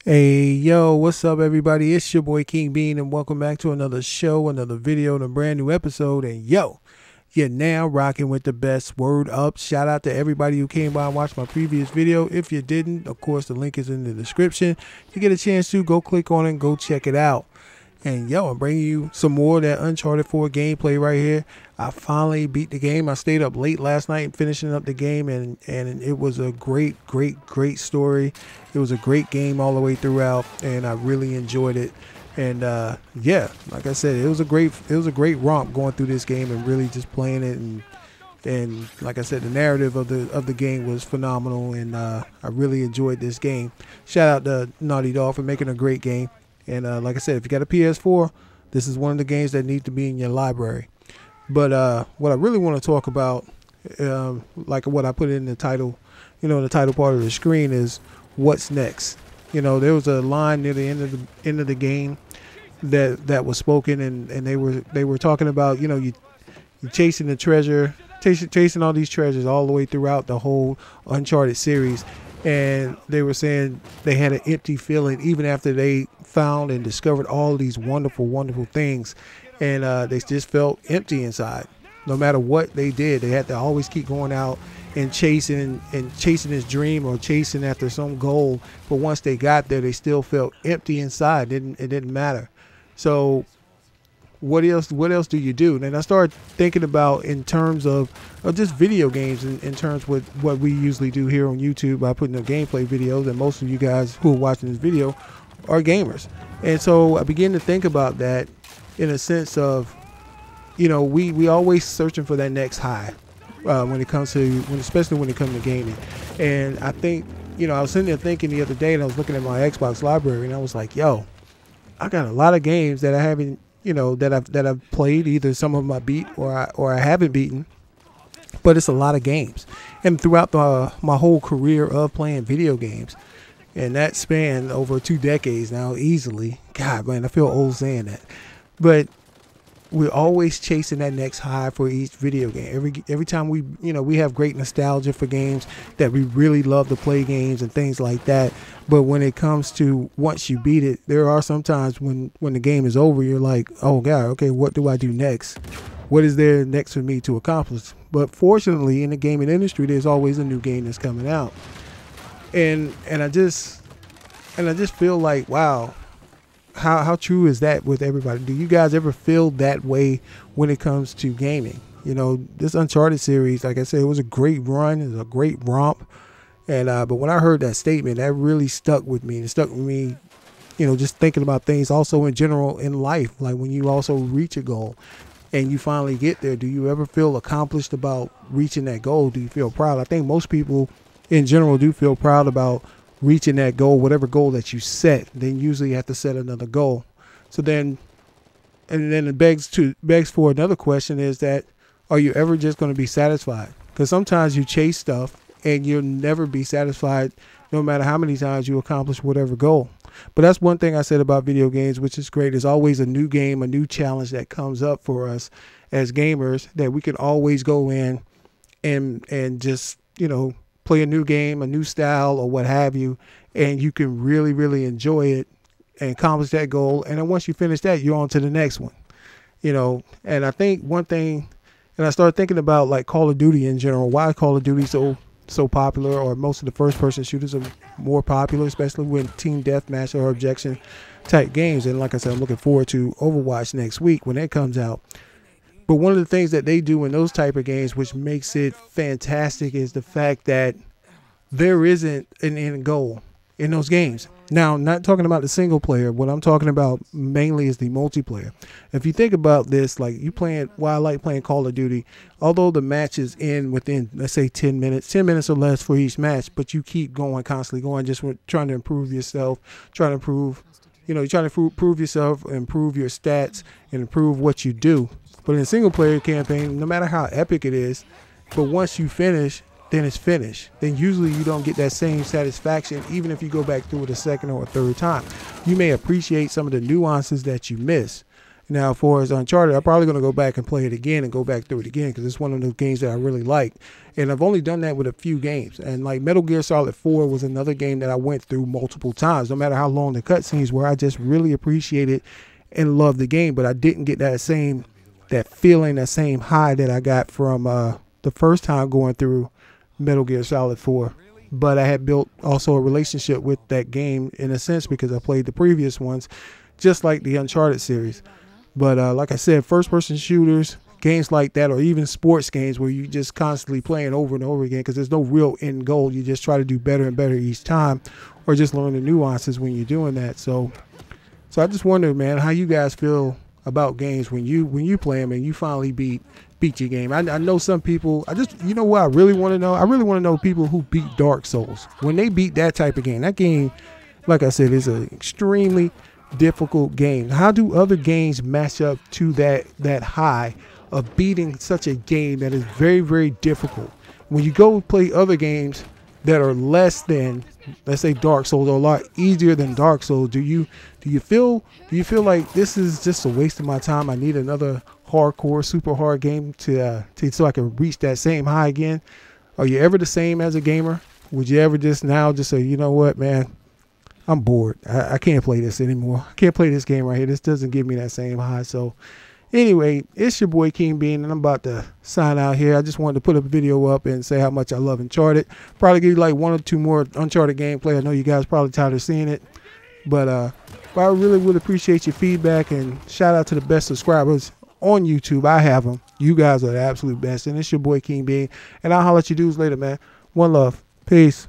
Hey, yo, what's up, everybody? It's your boy King Bean, and welcome back to another show, another video, and a brand new episode. And yo, you're now rocking with the best. Word up. Shout out to everybody who came by and watched my previous video. If you didn't, of course, the link is in the description. If you get a chance to, go click on it and go check it out. And yo, I'm bringing you some more of that Uncharted 4 gameplay right here. I finally beat the game. I stayed up late last night finishing up the game, and it was a great story. It was a great game all the way throughout, and I really enjoyed it. And yeah, like I said, it was a great romp going through this game and really just playing it. And like I said, the narrative of the game was phenomenal, and I really enjoyed this game. Shout out to Naughty Dog for making a great game. And like I said, if you got a PS4, this is one of the games that need to be in your library. But what I really want to talk about, like what I put in the title, the title part of the screen is what's next. There was a line near the end of the game that was spoken, and they were talking about, you chasing the treasure, chasing all these treasures all the way throughout the whole Uncharted series. And they were saying they had an empty feeling even after they found and discovered all these wonderful things, and they just felt empty inside. No matter what they did, they had to always keep going out and chasing this dream or chasing after some goal. But once they got there, they still felt empty inside. It didn't matter. So what else do you do? And I started thinking about in terms of just video games, in terms with what we usually do here on YouTube by putting up gameplay videos, and most of you guys who are watching this video are gamers. And so I began to think about that in a sense of, we always searching for that next high especially when it comes to gaming. And I think, I was sitting there thinking the other day, and I was looking at my Xbox library, and I was like, yo, I got a lot of games that I haven't, that I've played. Either some of them I beat or I haven't beaten, but it's a lot of games. And throughout my whole career of playing video games, and that spanned over 2 decades now, easily. God, man, I feel old saying that. But we're always chasing that next high for each video game. Every time we have great nostalgia for games that we really love to play games and things like that. But when it comes to once you beat it, there are some times when the game is over, you're like, oh God, okay, what do I do next? What is there next for me to accomplish? But fortunately, in the gaming industry, there's always a new game that's coming out. And I just feel like, wow, how true is that with everybody? Do you guys ever feel that way when it comes to gaming? This Uncharted series, like I said, it was a great run, it was a great romp. And but when I heard that statement, that really stuck with me. It stuck with me, just thinking about things also in general in life. Like when you also reach a goal and you finally get there, do you ever feel accomplished about reaching that goal? Do you feel proud? I think most people in general do feel proud about reaching that goal, whatever goal that you set. Then usually you have to set another goal. So then, and then it begs for another question, is that, are you ever just going to be satisfied? Because sometimes you chase stuff and you'll never be satisfied no matter how many times you accomplish whatever goal. But that's one thing I said about video games, which is great. There's always a new game, a new challenge that comes up for us as gamers that we can always go in and just, play a new game, a new style, or what have you, and you can really enjoy it and accomplish that goal. And then once you finish that, you're on to the next one. And I think one thing, and I started thinking about like Call of Duty in general. Why Call of Duty so popular, or most of the first-person shooters are more popular, especially when team deathmatch or objection type games. And like I said, I'm looking forward to Overwatch next week when that comes out. But one of the things that they do in those type of games, which makes it fantastic, is the fact that there isn't an end goal in those games. Now, not talking about the single player. What I'm talking about mainly is the multiplayer. If you think about this, like I like playing Call of Duty, although the matches end within, let's say, 10 minutes or less for each match, but you keep going, constantly going, just trying to improve yourself, trying to improve, you're trying to prove yourself, improve your stats, and improve what you do. But in a single player campaign, no matter how epic it is, but once you finish, then it's finished. Then usually you don't get that same satisfaction, even if you go back through it a second or a third time. You may appreciate some of the nuances that you miss. Now, as far as Uncharted, I'm probably going to go back and play it again and go back through it again because it's one of those games that I really like. And I've only done that with a few games. And like Metal Gear Solid 4 was another game that I went through multiple times, no matter how long the cutscenes were. I just really appreciated and loved the game, but I didn't get that same feeling, that same high that I got from the first time going through Metal Gear Solid 4. But I had built also a relationship with that game in a sense because I played the previous ones, just like the Uncharted series. But like I said, first-person shooters, games like that, or even sports games where you just constantly playing over and over again because there's no real end goal. You just try to do better and better each time, or just learn the nuances when you're doing that. So I just wonder, man, how you guys feel about games when you play them and you finally beat your game. I know some people. You know what I really want to know? I really want to know people who beat Dark Souls when they beat that type of game. That game, like I said, is an extremely difficult game. How do other games match up to that high of beating such a game that is very, very difficult? When you go play other games that are less than, let's say, Dark Souls, or a lot easier than Dark Souls, do you feel like this is just a waste of my time? I need another hardcore, super hard game to so I can reach that same high again. Are you ever the same as a gamer? Would you ever just say, you know what, man, I'm bored. I can't play this anymore. I can't play this game right here. This doesn't give me that same high. So anyway, it's your boy King Bean, and I'm about to sign out here. I just wanted to put a video up and say how much I love Uncharted. Probably give you like 1 or 2 more Uncharted gameplay. I know you guys probably tired of seeing it. But I really would appreciate your feedback, and shout out to the best subscribers on YouTube. I have them. You guys are the absolute best. And it's your boy King Bean, and I'll holler at you dudes later, man. One love. Peace.